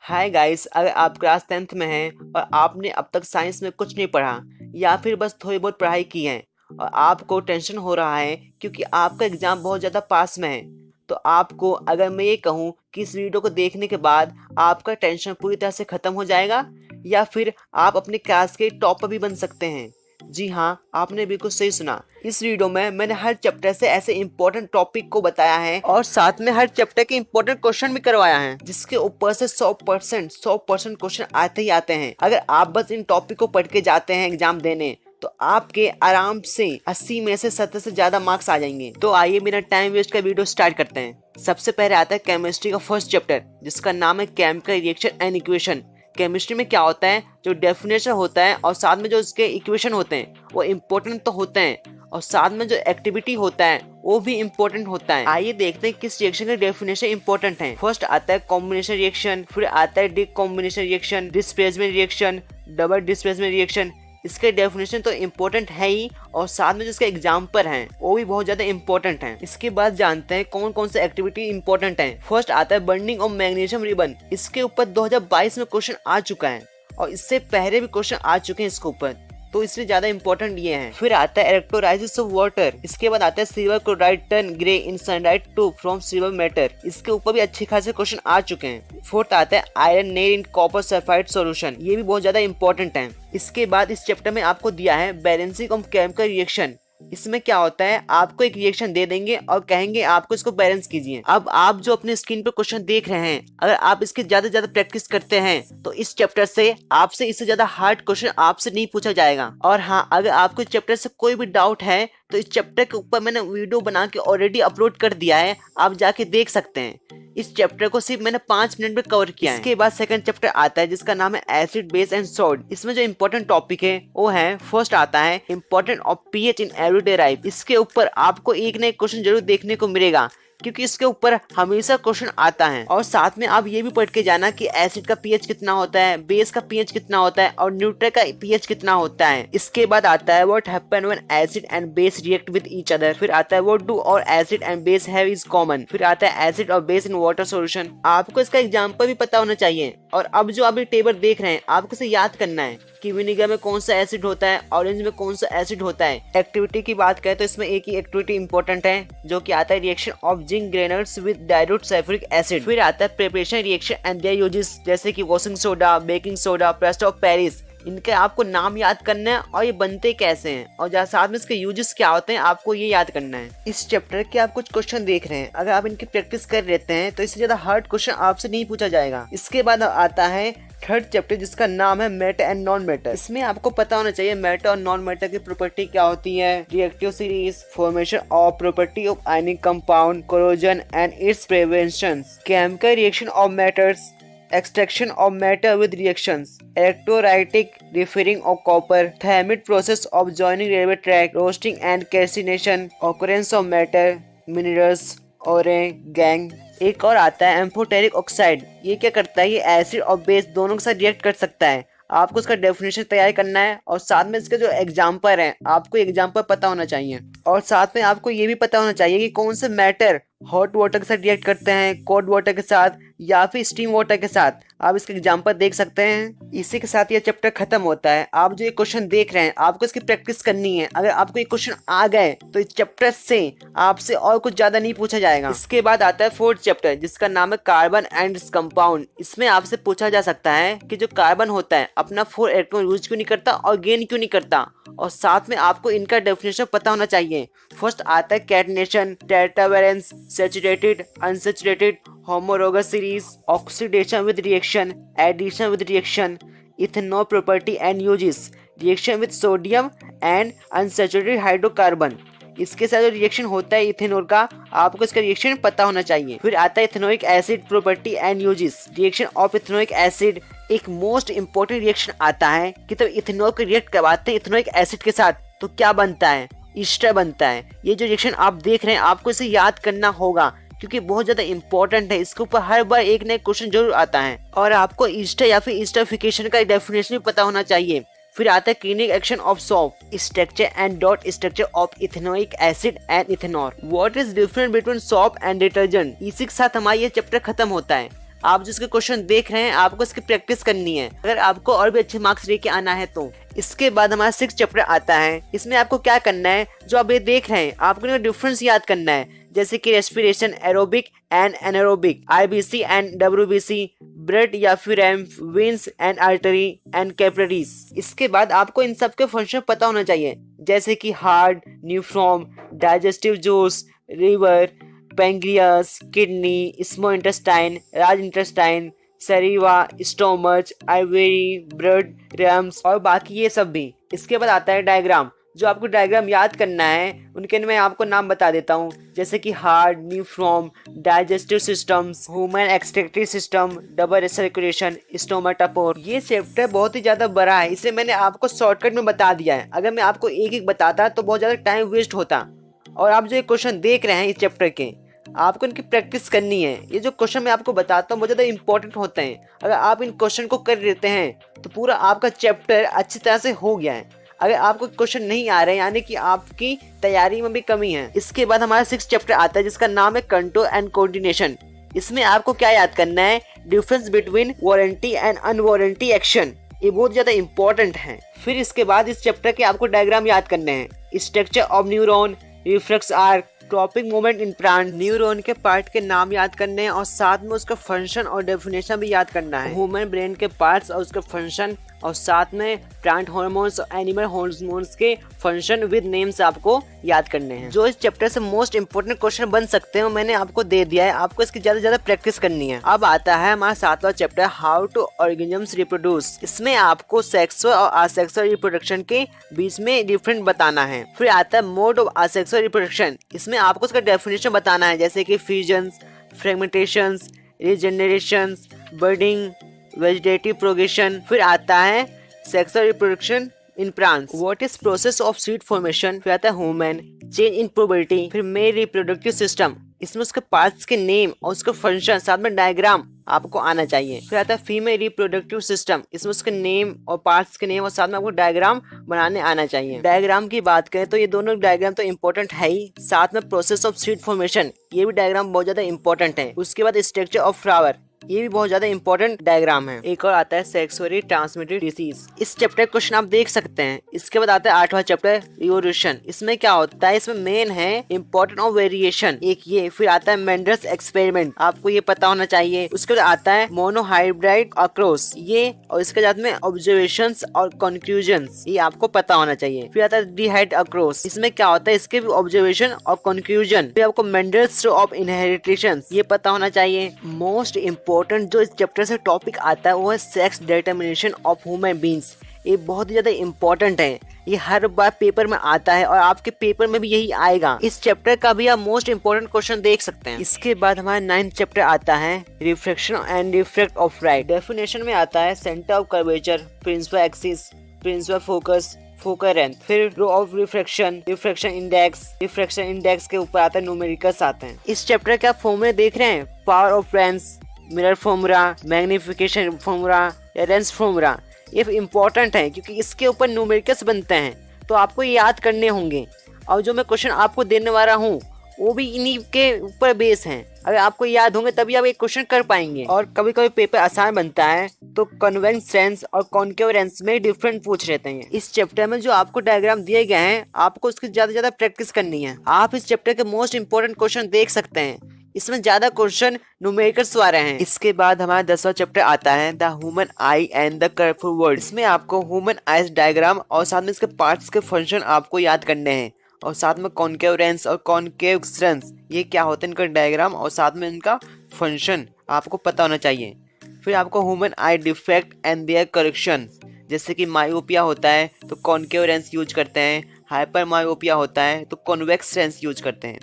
Hi guys, अगर आप class 10th में हैं और आपने अब तक साइंस में कुछ नहीं पढ़ा या फिर बस थोड़ी बहुत पढ़ाई की है और आपको टेंशन हो रहा है क्योंकि आपका एग्ज़ाम बहुत ज़्यादा पास में है, तो आपको अगर मैं ये कहूँ कि इस वीडियो को देखने के बाद आपका टेंशन पूरी तरह से ख़त्म हो जाएगा या फिर आप अपने क्लास के टॉपर भी बन सकते हैं। जी हाँ, आपने बिल्कुल सही सुना। इस वीडियो में मैंने हर चैप्टर से ऐसे इंपॉर्टेंट टॉपिक को बताया है और साथ में हर चैप्टर के इंपॉर्टेंट क्वेश्चन भी करवाया है, जिसके ऊपर से 100% क्वेश्चन आते ही आते हैं। अगर आप बस इन टॉपिक को पढ़ के जाते हैं एग्जाम देने तो आपके आराम से 80 में से 70 से ज्यादा मार्क्स आ जाएंगे। तो आइए बिना टाइम वेस्ट का वीडियो स्टार्ट करते हैं। सबसे पहले आता है केमिस्ट्री का फर्स्ट चैप्टर, जिसका नाम है chemical reaction and equation. Chemistry में क्या होता है, जो डेफिनेशन होता है और साथ में जो इसके इक्वेशन होते हैं वो इम्पोर्टेंट तो होते हैं और साथ में जो एक्टिविटी होता है वो भी इम्पोर्टेंट होता है। आइए देखते हैं किस रिएक्शन का डेफिनेशन इम्पोर्टेंट है। फर्स्ट आता है कॉम्बिनेशन रिएक्शन, फिर आता है decomposition reaction, displacement reaction, double displacement reaction. इसके डेफिनेशन तो इम्पोर्टेंट है ही और साथ में जिसके एग्जाम्पल हैं वो भी बहुत ज्यादा इम्पोर्टेंट हैं। इसके बाद जानते हैं कौन कौन से एक्टिविटी इम्पोर्टेंट हैं। फर्स्ट आता है बर्निंग ऑफ मैग्नीशियम रिबन। इसके ऊपर 2022 में क्वेश्चन आ चुका है और इससे पहले भी क्वेश्चन आ चुके हैं इसके ऊपर, तो इसलिए ज्यादा इंपॉर्टेंट ये है। फिर आता है इलेक्ट्रोलाइसिस ऑफ वाटर। इसके बाद आता है silver chloride turn grey in sunlight to from silver matter. इसके ऊपर भी अच्छे खासे क्वेश्चन आ चुके हैं। फोर्थ आता है iron nail in copper sulphide solution. ये भी बहुत ज्यादा इंपॉर्टेंट है। इसके बाद इस चैप्टर में आपको दिया है बैलेंसिंग ऑफ केमिकल रिएक्शन। इसमें क्या होता है, आपको एक रिएक्शन दे देंगे और कहेंगे आपको इसको बैलेंस कीजिए। अब आप जो अपने स्क्रीन पर क्वेश्चन देख रहे हैं, अगर आप इसकी ज्यादा प्रैक्टिस करते हैं तो इस चैप्टर से आपसे इससे ज्यादा हार्ड क्वेश्चन आपसे नहीं पूछा जाएगा। और हाँ, अगर आपको इस चैप्टर से कोई भी डाउट है तो इस चैप्टर के ऊपर मैंने वीडियो बना के ऑलरेडी अपलोड कर दिया है, आप जाके देख सकते हैं। इस चैप्टर को सिर्फ मैंने 5 मिनट में कवर किया है। इसके बाद सेकंड चैप्टर आता है जिसका नाम है एसिड बेस एंड सॉल्ट। इसमें जो इम्पोर्टेंट टॉपिक है वो है, फर्स्ट आता है important of pH in everyday life. इसके ऊपर आपको एक ना एक क्वेश्चन जरूर देखने को मिलेगा क्योंकि इसके ऊपर हमेशा क्वेश्चन आता है। और साथ में आप ये भी पढ़ के जाना कि एसिड का पीएच कितना होता है, बेस का पीएच कितना होता है और न्यूट्रल का पीएच कितना होता है। इसके बाद आता है what happen when acid and base react with each other. फिर आता है व्हाट डू और acid and base have is common. फिर आता है एसिड और बेस इन वाटर सॉल्यूशन। आपको इसका एग्जांपल भी पता होना चाहिए। और अब जो आप ये टेबल देख रहे हैं आपको इसे याद करना है कि विनेगर में कौन सा एसिड होता है, ऑरेंज में कौन सा एसिड होता है। एक्टिविटी की बात करें तो इसमें एक ही एक्टिविटी इंपॉर्टेंट है जो कि आता है reaction of zinc granules with dilute sulphuric acid. फिर आता है preparation reaction and there uses, जैसे कि washing soda, baking soda, plaster of Paris. इनके आपको नाम याद करना है और ये बनते कैसे हैं और साथ में इसके यूजेस क्या होते हैं आपको ये याद करना है। इस चैप्टर के आप कुछ क्वेश्चन देख रहे हैं, अगर आप इनकी प्रैक्टिस कर लेते हैं तो इससे ज्यादा हार्ड क्वेश्चन आपसे नहीं पूछा जाएगा। इसके बाद आता है थर्ड चैप्टर जिसका नाम है मैटर एंड नॉन मैटर। इसमें आपको पता होना चाहिए मैटर और नॉन मैटर की प्रॉपर्टी क्या होती है, reactive series, formation of property of ionic compound, corrosion and it's prevention, chemical reaction of matters, extraction of matter with reactions, electrolytic refining of copper, thermit process of joining railway track, roasting and calcination, occurrence of matter, minerals और gang. एक और आता है amphoteric oxide. ये क्या करता है, ये एसिड और बेस दोनों के साथ रिएक्ट कर सकता है। आपको इसका डेफिनेशन तैयार करना है और साथ में इसके जो एग्जाम्पल हैं आपको एग्जाम्पल पता होना चाहिए। और साथ में आपको ये भी पता होना चाहिए कि कौन से मैटर हॉट वाटर के साथ रिएक्ट करते हैं, कोल्ड वाटर के साथ या फिर स्टीम वाटर के साथ। आप इसके एग्जाम्पल देख सकते हैं। इसी के साथ ये चैप्टर खत्म होता है। आप जो ये क्वेश्चन देख रहे हैं आपको इसकी प्रैक्टिस करनी है। अगर आपको ये क्वेश्चन आ गए तो इस चैप्टर से आपसे और कुछ ज्यादा नहीं पूछा जाएगा। इसके बाद आता है फोर्थ चैप्टर जिसका नाम है कार्बन एंड कंपाउंड। इसमें आपसे पूछा जा सकता है कि जो कार्बन होता है अपना 4 इलेक्ट्रॉन यूज क्यों नहीं करता और गेन क्यों नहीं करता, और साथ में आपको इनका डेफिनेशन पता होना चाहिए। फर्स्ट आता है catenation, tetravalence, saturated, unsaturated, homologous series, oxidation with reaction, addition with reaction, ethanol property and uses, reaction with sodium and unsaturated hydrocarbon. इसके साथ जो रिएक्शन होता है इथेनॉल का, आपको इसका रिएक्शन पता होना चाहिए। फिर आता है ethanoic acid property and uses, reaction of ethanoic acid. एक मोस्ट इंपॉर्टेंट रिएक्शन आता है कि तब इथेनॉल को रिएक्ट करवाते हैं इथेनोइक एसिड के साथ तो क्या बनता है, ईस्टर बनता है। ये जो रिएक्शन आप देख रहे हैं आपको इसे याद करना होगा क्योंकि बहुत ज्यादा इंपॉर्टेंट है। इसके ऊपर हर बार एक नया क्वेश्चन जरूर आता है। और आपको ईस्टर या फिर ईस्टरिफिकेशन का डेफिनेशन भी पता होना चाहिए। फिर आता है clinic action of shop, structure and dot structure of ethanoic acid and ethanol, what is different between shop and detergent. इसी के साथ हमारा ये चैप्टर खत्म होता है। आप जिसके क्वेश्चन देख रहे हैं आपको इसकी प्रैक्टिस करनी है अगर आपको और भी अच्छे मार्क्स लेके आना है तो। इसके बाद हमारा 6 चैप्टर आता है। इसमें आपको क्या करना है, जो आप ये देख रहे हैं आपको डिफरेंस याद करना है, जैसे कि respiration, aerobic and anaerobic, IBC and WBC, blood या फिर veins and artery and capillaries. इसके बाद आपको इन सब के फंक्शन पता होना चाहिए, जैसे कि heart, nephron, digestive juice, liver, pancreas, kidney, small intestine, large intestine, saliva, stomach, ovary, blood, रम्स और बाकी ये सब भी। इसके बाद आता है डायग्राम। जो आपको डायग्राम याद करना है उनके मैं आपको नाम बता देता हूँ, जैसे कि heart, nephron, digestive systems, human excretory system, double circulation, stomatal pore. ये चैप्टर बहुत ही ज्यादा बड़ा है, इसे मैंने आपको शॉर्टकट में बता दिया है। अगर मैं आपको एक एक बताता तो बहुत ज्यादा टाइम वेस्ट होता। और आप जो क्वेश्चन देख रहे हैं इस चैप्टर के, आपको इनकी प्रैक्टिस करनी है। ये जो क्वेश्चन मैं आपको बताता हूँ बहुत ज़्यादा इंपॉर्टेंट होते हैं। अगर आप इन क्वेश्चन को कर लेते हैं तो पूरा आपका चैप्टर अच्छी तरह से हो गया है। अगर आपको क्वेश्चन नहीं आ रहे हैं यानी कि आपकी तैयारी में भी कमी है। इसके बाद हमारा 6 चैप्टर आता है जिसका नाम है कंट्रोल एंड कोऑर्डिनेशन। इसमें आपको क्या याद करना है, difference between warranty and unwarranty action. ये बहुत ज़्यादा इंपॉर्टेंट है। फिर इसके बाद इस चैप्टर के आपको डायग्राम याद करने हैं, structure of neuron, reflex arc, topic movement in plant. Neuron के पार्ट के नाम याद करने हैं और साथ में उसका फंक्शन और डेफिनेशन भी याद करना है। ह्यूमन ब्रेन के पार्ट्स और उसके फंक्शन, और साथ में प्लांट हार्मोन्स और एनिमल हार्मोन्स के फंक्शन विद नेम्स आपको याद करने हैं। जो इस चैप्टर से मोस्ट इंपोर्टेंट क्वेश्चन बन सकते हैं मैंने आपको दे दिया है, आपको इसकी ज्यादा से ज्यादा प्रैक्टिस करनी है। अब आता है हमारा 7वां chapter, how to organisms reproduce. इसमें आपको सेक्सुअल और असेक्सुअल रिप्रोडक्शन के बीच में डिफरेंट बताना है। फिर आता है मोड ऑफ असेक्सुअल रिप्रोडक्शन। इसमें आपको उसका डेफिनेशन बताना है, जैसे कि फ्यूजन्स, फ्रेगमेंटेशंस, रिजेनरेशंस, बर्डिंग, वेजिटेटिव प्रोग्रेशन। फिर आता है sexual reproduction in plants, what is process of seed formation. फिर आता है ह्यूमन, चेंज इन प्यूबर्टी। फिर मेल रिप्रोडक्टिव सिस्टम, इसमें उसके पार्ट्स के नेम और उसके फंक्शन साथ में डायग्राम आपको आना चाहिए। फिर आता है फीमेल रिप्रोडक्टिव सिस्टम, इसमें उसके नेम और पार्ट्स के नेम और साथ में आपको डायग्राम बनाने आना चाहिए। डायग्राम की बात करें तो ये दोनों डायग्राम तो इम्पोर्टेंट है ही, साथ में प्रोसेस ऑफ सीड फॉर्मेशन ये भी डायग्राम बहुत ज्यादा इंपॉर्टेंट है। उसके बाद स्ट्रक्चर ऑफ फ्लावर, ये भी बहुत ज्यादा इंपॉर्टेंट डायग्राम है। एक और आता है सेक्सुअली ट्रांसमिटेड डिसीज। इस चैप्टर क्वेश्चन आप देख सकते हैं। इसके बाद आता है 8वां चैप्टर, रिवोल्यूशन। इसमें क्या होता है, इसमें मेन है इंपॉर्टेंट ऑफ वेरिएशन एक ये। फिर आता है मेंडल्स एक्सपेरिमेंट, आपको ये पता होना चाहिए। उसके बाद आता है मोनोहाइब्रिड अक्रॉस ये, और इसके साथ में ऑब्जर्वेशंस और कंक्लूजन्स ये आपको पता होना चाहिए। फिर आता है डिहाइड अक्रॉस, इसमें क्या होता है, इसके भी ऑब्जर्वेशन और कंक्लूजन। फिर आपको मेंडल्स ऑफ इनहेरिटेशन ये पता होना चाहिए। मोस्ट इम्पोर्टेंट जो इस चैप्टर से टॉपिक आता है वो है sex determination of human beings. ये बहुत ही ज्यादा इंपॉर्टेंट है, ये हर बार पेपर में आता है और आपके पेपर में भी यही आएगा। इस चैप्टर का भी आप मोस्ट इंपोर्टेंट क्वेश्चन देख सकते हैं। इसके बाद हमारा 9th चैप्टर आता है, reflection and refract of light. Definition में आता है centre of curvature, principal axis, principal focus, focal length. फिर रो of refraction, refraction index. Refraction index के ऊपर आता है न्यूमेरिकल्स आते हैं। इस चैप्टर के आप फॉर्मूले देख रहे हैं, power of lens, mirror formula, magnification formula या लेंस फॉर्मूला। ये इम्पोर्टेंट है क्योंकि इसके ऊपर न्यूमेरिकल्स बनते हैं, तो आपको ये याद करने होंगे। और जो मैं क्वेश्चन आपको देने वाला हूँ वो भी इन्हीं के ऊपर बेस हैं। अगर आपको याद होंगे तभी आप एक क्वेश्चन कर पाएंगे। और कभी कभी पेपर आसान बनता है तो कन्वेक्स लेंस और कॉन्केव लेंस में डिफरेंट पूछ लेते हैं। इस चैप्टर में जो आपको डायग्राम दिए गए हैं आपको उसकी ज्यादा से ज्यादा प्रैक्टिस करनी है। आप इस चैप्टर के मोस्ट इंपोर्टेंट क्वेश्चन देख सकते हैं, इसमें ज्यादा क्वेश्चन न्यूमेरिकल्स वाले हैं। इसके बाद हमारा 10वां चैप्टर आता है, the human I and the colourful world. इसमें आपको ह्यूमन आईज डायग्राम और साथ में इसके पार्ट्स के फंक्शन आपको याद करने हैं, और साथ में कॉन्केव लेंस और कॉन्केव लेंस ये क्या होते हैं इनका डायग्राम और साथ में इनका फंक्शन आपको पता होना चाहिए। फिर आपको human eye defect and their correction, जैसे कि मायोपिया होता है तो कॉन्केव लेंस यूज करते हैं, हाइपर मायोपिया होता है तो कॉन्वेक्स लेंस यूज करते हैं,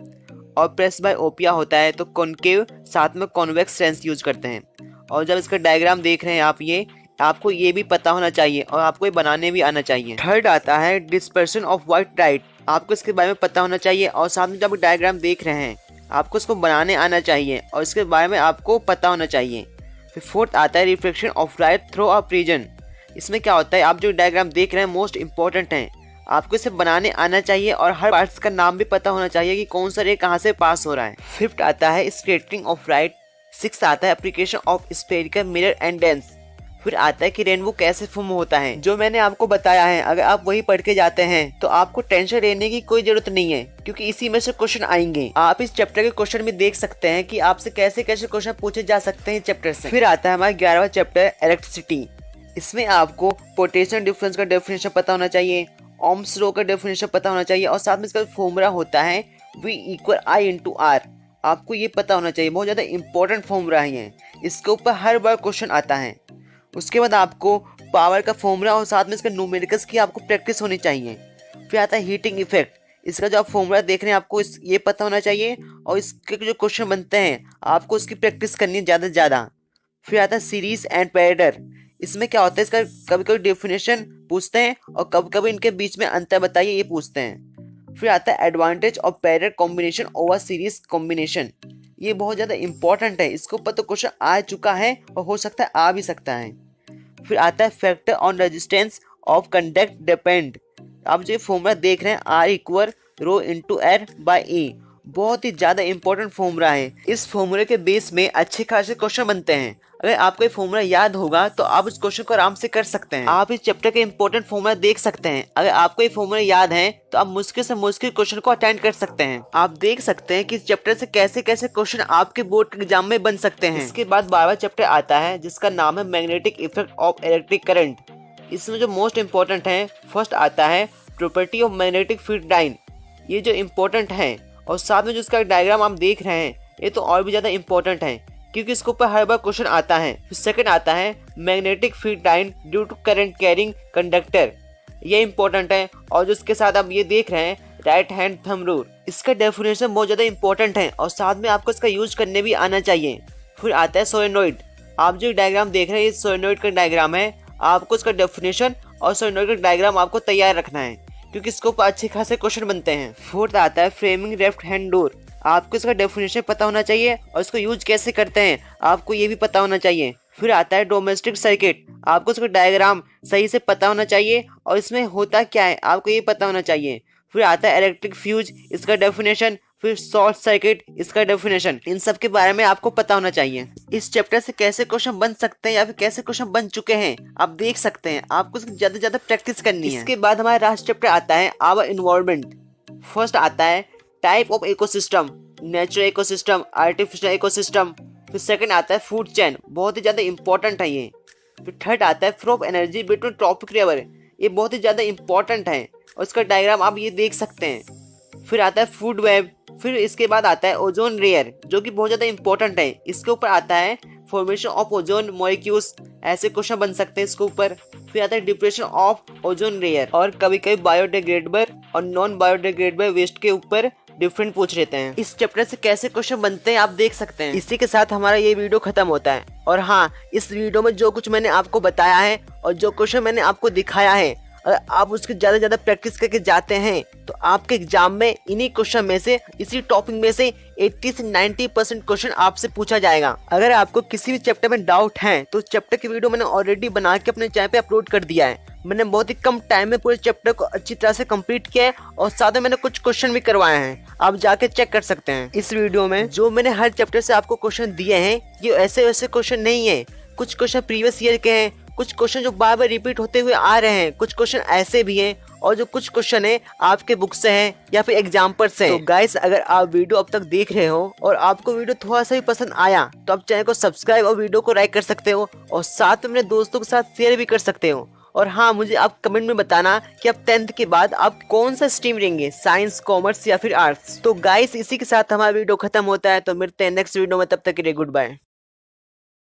और प्रेसबायोपिया होता है तो कॉन्केव साथ में कॉन्वेक्स लेंस यूज करते हैं। और जब इसका डायग्राम देख रहे हैं आप, ये आपको ये भी पता होना चाहिए और आपको ये बनाने भी आना चाहिए। थर्ड आता है डिस्पर्शन ऑफ व्हाइट लाइट, आपको इसके बारे में पता होना चाहिए और साथ में जब डायग्राम देख रहे हैं आपको इसको बनाने आना चाहिए और इसके बारे में आपको पता होना चाहिए। फिर फोर्थ आता है reflection of light through a prism. इसमें क्या होता है, आप जो डायग्राम देख रहे हैं मोस्ट इंपॉर्टेंट है, आपको इसे बनाने आना चाहिए और हर पार्ट्स का नाम भी पता होना चाहिए कि कौन सा रे कहाँ से पास हो रहा है। फिफ्थ आता है स्कैटरिंग ऑफ लाइट 6 आता है application of spherical mirror and lens. फिर आता है कि रेनबो कैसे फॉर्म होता है, जो मैंने आपको बताया है। अगर आप वही पढ़ के जाते हैं तो आपको टेंशन लेने की कोई जरूरत नहीं है, क्योंकि इसी में से क्वेश्चन आएंगे। आप इस चैप्टर के क्वेश्चन में देख सकते हैं कि आपसे कैसे कैसे क्वेश्चन पूछे जा सकते हैं चैप्टर से। फिर आता है हमारा 11वां चैप्टर इलेक्ट्रिसिटी। इसमें आपको पोटेंशियल डिफरेंस का डेफिनेशन पता होना चाहिए, ओम्स लॉ का डेफिनेशन पता होना चाहिए, और साथ में इसका फॉर्मूला होता है V=I/R। आपको ये पता होना चाहिए, बहुत ज़्यादा इंपॉर्टेंट फॉर्मूला है ये, इसके ऊपर हर बार क्वेश्चन आता है। उसके बाद आपको पावर का फॉर्मूला और साथ में इसका न्यूमेरिकल्स की आपको प्रैक्टिस होनी चाहिए। फिर आता है हीटिंग इफेक्ट। इसका जो आप फॉर्मूला देख रहे हैं आपको ये पता होना चाहिए, और इसके जो क्वेश्चन बनते हैं आपको उसकी प्रैक्टिस करनी है ज़्यादा से ज़्यादा। फिर आता है सीरीज एंड पैरेलल। इसमें क्या होता है, इसका कभी कभी डेफिनेशन पूछते हैं और कभी कभी इनके बीच में अंतर बताइए ये पूछते हैं। फिर आता है advantage of parallel combination over series combination. ये बहुत ज़्यादा इंपॉर्टेंट है, इसके ऊपर तो क्वेश्चन आ चुका है और हो सकता है आ भी सकता है। फिर आता है factor on resistance of conduct depend. आप जो फॉर्मूला देख रहे हैं R=ρ×R/A, बहुत ही ज़्यादा इंपॉर्टेंट फॉर्मूला है। इस फॉर्मूले के बेस में अच्छे खासे क्वेश्चन बनते हैं। अगर आपको ये फॉर्मूला याद होगा तो आप उस क्वेश्चन को आराम से कर सकते हैं। आप इस चैप्टर के इंपॉर्टेंट फॉर्मूला देख सकते हैं। अगर आपको ये फॉर्मूला याद है तो आप मुश्किल से मुश्किल क्वेश्चन को अटेंड कर सकते हैं। आप देख सकते हैं कि इस चैप्टर से कैसे कैसे क्वेश्चन आपके बोर्ड के एग्जाम में बन सकते हैं। इसके बाद 12वां चैप्टर आता है जिसका नाम है magnetic effect of electric current. इसमें जो मोस्ट इंपॉर्टेंट है, फर्स्ट आता है property of magnetic field line. ये जो इम्पोर्टेंट है, और साथ में जो इसका डायग्राम आप देख रहे हैं ये तो और भी ज़्यादा इंपॉर्टेंट है, क्योंकि इसके ऊपर हर बार क्वेश्चन आता है। फिर सेकंड आता है magnetic field line due to current carrying conductor. ये इंपॉर्टेंट है, और जो इसके साथ आप ये देख रहे हैं राइट हैंड थंब रूल, इसका डेफिनेशन बहुत ज़्यादा इंपॉर्टेंट है और साथ में आपको इसका यूज करने भी आना चाहिए। फिर आता है सोलेनोइड। आप जो डायग्राम देख रहे हैं ये सोलेनोइड का डायग्राम है। आपको इसका डेफिनेशन और सोलेनोइड का डायग्राम आपको तैयार रखना है, क्योंकि इसके ऊपर अच्छे खासे क्वेश्चन बनते हैं। फोर्थ आता है फ्रेमिंग लेफ्ट हैंड डोर। आपको इसका डेफिनेशन पता होना चाहिए और इसको यूज कैसे करते हैं आपको ये भी पता होना चाहिए। फिर आता है डोमेस्टिक सर्किट। आपको इसका डायग्राम सही से पता होना चाहिए और इसमें होता क्या है आपको ये पता होना चाहिए। फिर आता है इलेक्ट्रिक फ्यूज, इसका डेफिनेशन। फिर शॉर्ट सर्किट, इसका डेफिनेशन। इन सब के बारे में आपको पता होना चाहिए। इस चैप्टर से कैसे क्वेश्चन बन सकते हैं या फिर कैसे क्वेश्चन बन चुके हैं आप देख सकते हैं। आपको ज्यादा से ज्यादा प्रैक्टिस करनी है। इसके बाद हमारा लास्ट चैप्टर आता है आवर इन्वायरमेंट। फर्स्ट आता है type of ecosystem, natural ecosystem, artificial ecosystem. फिर सेकंड आता है फूड चेन, बहुत ही ज़्यादा इंपॉर्टेंट है ये। फिर थर्ड आता है flow of energy between tropic river, ये बहुत ही ज़्यादा इंपॉर्टेंट है और इसका डायग्राम आप ये देख सकते हैं। फिर आता है फूड वेब। फिर इसके बाद आता है ओजोन लेयर, जो कि बहुत ज़्यादा इंपॉर्टेंट है। इसके ऊपर आता है फॉर्मेशन ऑफ ओजोन मॉलिक्यूल्स, ऐसे क्वेश्चन बन सकते हैं इसके ऊपर। फिर आता है डिप्रेशन ऑफ ओजोन लेयर, और कभी कभी बायोडिग्रेडेबल और नॉन बायोडिग्रेडेबल वेस्ट के ऊपर डिफरेंट पूछ लेते हैं। इस चैप्टर से कैसे क्वेश्चन बनते हैं आप देख सकते हैं। इसी के साथ हमारा ये वीडियो खत्म होता है। और हाँ, इस वीडियो में जो कुछ मैंने आपको बताया है और जो क्वेश्चन मैंने आपको दिखाया है, अगर आप उसकी ज़्यादा ज़्यादा प्रैक्टिस करके जाते हैं तो आपके एग्जाम में इन्हीं क्वेश्चन में से, इसी टॉपिक में से 80 से 90% क्वेश्चन आपसे पूछा जाएगा। अगर आपको किसी भी चैप्टर में डाउट है तो चैप्टर की वीडियो मैंने ऑलरेडी बना के अपने चैनल पे अपलोड कर दिया है। मैंने बहुत ही कम टाइम में पूरे चैप्टर को अच्छी तरह से कंप्लीट किया है और साथ में मैंने कुछ क्वेश्चन भी करवाए हैं, आप जाके चेक कर सकते हैं। इस वीडियो में जो मैंने हर चैप्टर से आपको क्वेश्चन दिए हैं ये ऐसे वैसे क्वेश्चन नहीं है। कुछ क्वेश्चन प्रीवियस ईयर के हैं, कुछ क्वेश्चन जो बार बार रिपीट होते हुए आ रहे हैं, कुछ क्वेश्चन ऐसे भी हैं, और जो कुछ क्वेश्चन है आपके बुक से हैं या फिर एग्जाम्पल से। तो गाइस, अगर आप वीडियो अब तक देख रहे हो और आपको वीडियो थोड़ा सा भी पसंद आया तो आप चैनल को सब्सक्राइब और वीडियो को लाइक कर सकते हो और साथ में अपने दोस्तों के साथ शेयर भी कर सकते हो। और हाँ, मुझे आप कमेंट में बताना कि आप 10th के बाद आप कौन सा स्ट्रीम लेंगे, साइंस, कॉमर्स या फिर आर्ट्स। तो गाइस, इसी के साथ हमारा वीडियो खत्म होता है। तो मिलते हैं नेक्स्ट वीडियो में, तब तक के लिए गुड बाय।